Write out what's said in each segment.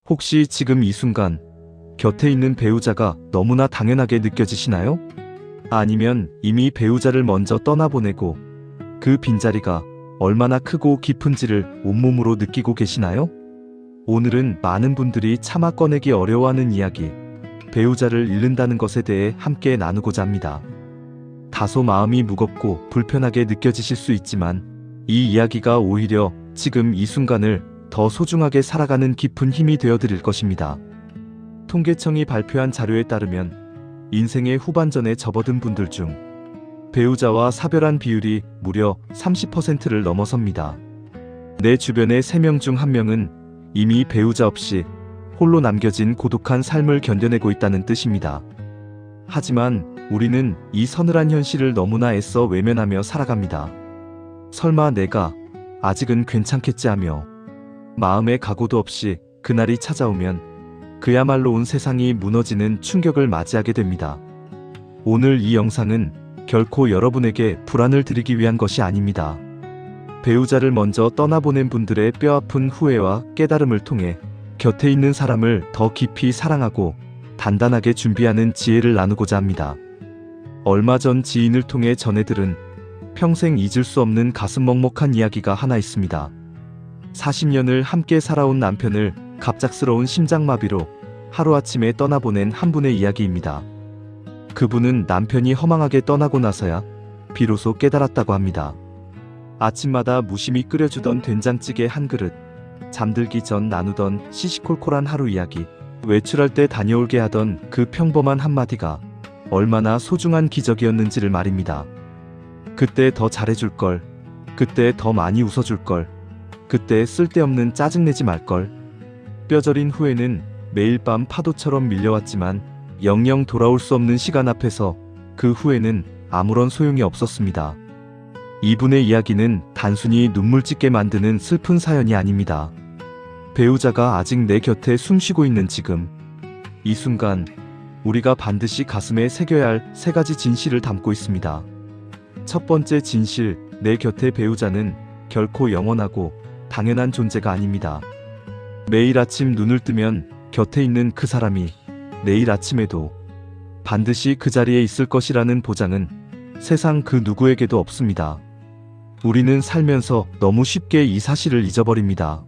혹시 지금 이 순간 곁에 있는 배우자가 너무나 당연하게 느껴지시나요? 아니면 이미 배우자를 먼저 떠나보내고 그 빈자리가 얼마나 크고 깊은지를 온몸으로 느끼고 계시나요? 오늘은 많은 분들이 차마 꺼내기 어려워하는 이야기, 배우자를 잃는다는 것에 대해 함께 나누고자 합니다. 다소 마음이 무겁고 불편하게 느껴지실 수 있지만 이 이야기가 오히려 지금 이 순간을 더 소중하게 살아가는 깊은 힘이 되어드릴 것입니다. 통계청이 발표한 자료에 따르면 인생의 후반전에 접어든 분들 중 배우자와 사별한 비율이 무려 30%를 넘어섭니다. 내 주변의 3명 중 1명은 이미 배우자 없이 홀로 남겨진 고독한 삶을 견뎌내고 있다는 뜻입니다. 하지만 우리는 이 서늘한 현실을 너무나 애써 외면하며 살아갑니다. 설마 내가 아직은 괜찮겠지 하며 마음의 각오도 없이 그날이 찾아오면 그야말로 온 세상이 무너지는 충격을 맞이하게 됩니다. 오늘 이 영상은 결코 여러분에게 불안을 드리기 위한 것이 아닙니다. 배우자를 먼저 떠나보낸 분들의 뼈아픈 후회와 깨달음을 통해 곁에 있는 사람을 더 깊이 사랑하고 단단하게 준비하는 지혜를 나누고자 합니다. 얼마 전 지인을 통해 전해들은 평생 잊을 수 없는 가슴 먹먹한 이야기가 하나 있습니다. 40년을 함께 살아온 남편을 갑작스러운 심장마비로 하루아침에 떠나보낸 한 분의 이야기입니다. 그분은 남편이 허망하게 떠나고 나서야 비로소 깨달았다고 합니다. 아침마다 무심히 끓여주던 된장찌개 한 그릇, 잠들기 전 나누던 시시콜콜한 하루 이야기, 외출할 때 다녀올게 하던 그 평범한 한마디가 얼마나 소중한 기적이었는지를 말입니다. 그때 더 잘해줄걸, 그때 더 많이 웃어줄걸, 그때 쓸데없는 짜증내지 말걸. 뼈저린 후회는 매일 밤 파도처럼 밀려왔지만 영영 돌아올 수 없는 시간 앞에서 그 후회는 아무런 소용이 없었습니다. 이분의 이야기는 단순히 눈물 짓게 만드는 슬픈 사연이 아닙니다. 배우자가 아직 내 곁에 숨쉬고 있는 지금, 이 순간 우리가 반드시 가슴에 새겨야 할 3가지 진실을 담고 있습니다. 첫 번째 진실, 내 곁의 배우자는 결코 영원하고 당연한 존재가 아닙니다. 매일 아침 눈을 뜨면 곁에 있는 그 사람이 내일 아침에도 반드시 그 자리에 있을 것이라는 보장은 세상 그 누구에게도 없습니다. 우리는 살면서 너무 쉽게 이 사실을 잊어버립니다.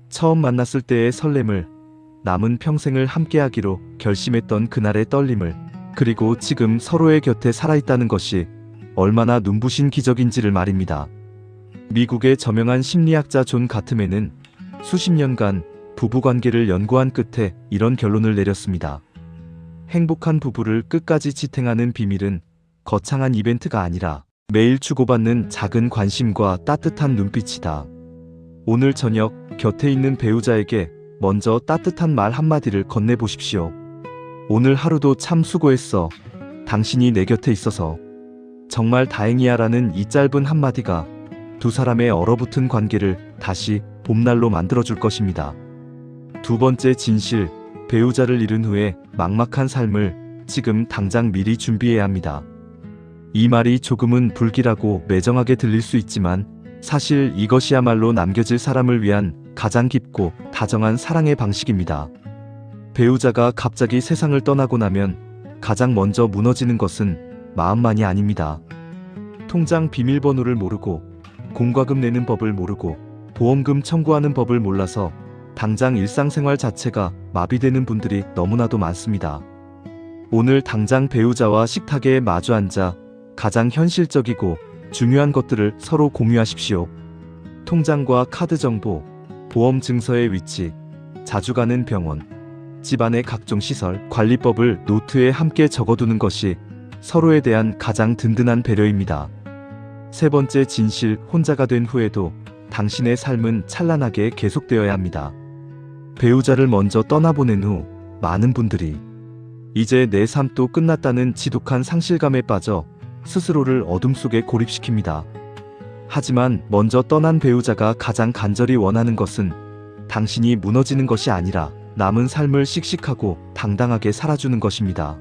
처음 만났을 때의 설렘을, 남은 평생을 함께하기로 결심했던 그날의 떨림을, 그리고 지금 서로의 곁에 살아있다는 것이 얼마나 눈부신 기적인지를 말입니다. 미국의 저명한 심리학자 존 가트맨은 수십 년간 부부관계를 연구한 끝에 이런 결론을 내렸습니다. 행복한 부부를 끝까지 지탱하는 비밀은 거창한 이벤트가 아니라 매일 주고받는 작은 관심과 따뜻한 눈빛이다. 오늘 저녁 곁에 있는 배우자에게 먼저 따뜻한 말 한마디를 건네보십시오. 오늘 하루도 참 수고했어. 당신이 내 곁에 있어서 정말 다행이야 라는 이 짧은 한마디가 두 사람의 얼어붙은 관계를 다시 봄날로 만들어줄 것입니다. 두 번째 진실, 배우자를 잃은 후에 막막한 삶을 지금 당장 미리 준비해야 합니다. 이 말이 조금은 불길하고 매정하게 들릴 수 있지만 사실 이것이야말로 남겨질 사람을 위한 가장 깊고 다정한 사랑의 방식입니다. 배우자가 갑자기 세상을 떠나고 나면 가장 먼저 무너지는 것은 마음만이 아닙니다. 통장 비밀번호를 모르고, 공과금 내는 법을 모르고, 보험금 청구하는 법을 몰라서 당장 일상생활 자체가 마비되는 분들이 너무나도 많습니다. 오늘 당장 배우자와 식탁에 마주 앉아 가장 현실적이고 중요한 것들을 서로 공유하십시오. 통장과 카드 정보, 보험 증서의 위치, 자주 가는 병원, 집안의 각종 시설, 관리법을 노트에 함께 적어두는 것이 서로에 대한 가장 든든한 배려입니다. 세 번째 진실, 혼자가 된 후에도 당신의 삶은 찬란하게 계속되어야 합니다. 배우자를 먼저 떠나보낸 후 많은 분들이 이제 내 삶도 끝났다는 지독한 상실감에 빠져 스스로를 어둠 속에 고립시킵니다. 하지만 먼저 떠난 배우자가 가장 간절히 원하는 것은 당신이 무너지는 것이 아니라 남은 삶을 씩씩하고 당당하게 살아주는 것입니다.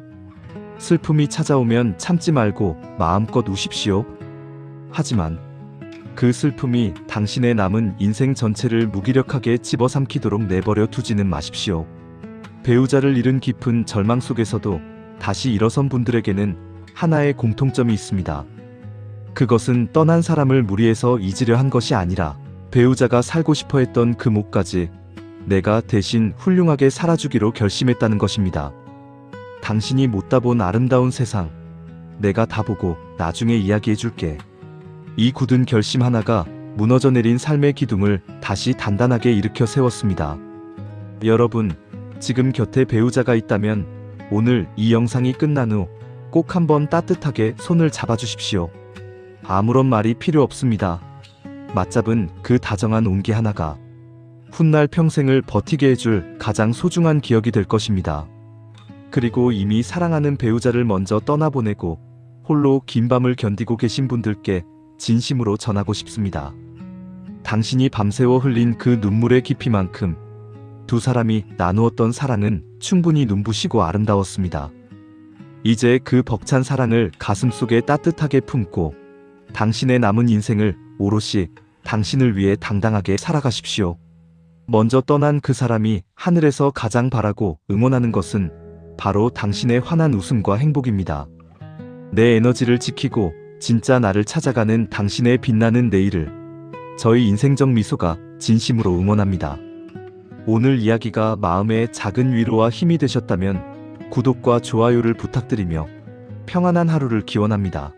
슬픔이 찾아오면 참지 말고 마음껏 우십시오. 하지만 그 슬픔이 당신의 남은 인생 전체를 무기력하게 집어삼키도록 내버려 두지는 마십시오. 배우자를 잃은 깊은 절망 속에서도 다시 일어선 분들에게는 하나의 공통점이 있습니다. 그것은 떠난 사람을 무리해서 잊으려 한 것이 아니라 배우자가 살고 싶어 했던 그 목까지 내가 대신 훌륭하게 살아주기로 결심했다는 것입니다. 당신이 못 다 본 아름다운 세상, 내가 다 보고 나중에 이야기해줄게. 이 굳은 결심 하나가 무너져 내린 삶의 기둥을 다시 단단하게 일으켜 세웠습니다. 여러분, 지금 곁에 배우자가 있다면 오늘 이 영상이 끝난 후 꼭 한번 따뜻하게 손을 잡아주십시오. 아무런 말이 필요 없습니다. 맞잡은 그 다정한 온기 하나가 훗날 평생을 버티게 해줄 가장 소중한 기억이 될 것입니다. 그리고 이미 사랑하는 배우자를 먼저 떠나보내고 홀로 긴 밤을 견디고 계신 분들께 진심으로 전하고 싶습니다. 당신이 밤새워 흘린 그 눈물의 깊이만큼 두 사람이 나누었던 사랑은 충분히 눈부시고 아름다웠습니다. 이제 그 벅찬 사랑을 가슴속에 따뜻하게 품고 당신의 남은 인생을 오롯이 당신을 위해 당당하게 살아가십시오. 먼저 떠난 그 사람이 하늘에서 가장 바라고 응원하는 것은 바로 당신의 환한 웃음과 행복입니다. 내 에너지를 지키고 진짜 나를 찾아가는 당신의 빛나는 내일을 저희 인생적 미소가 진심으로 응원합니다. 오늘 이야기가 마음에 작은 위로와 힘이 되셨다면 구독과 좋아요를 부탁드리며 평안한 하루를 기원합니다.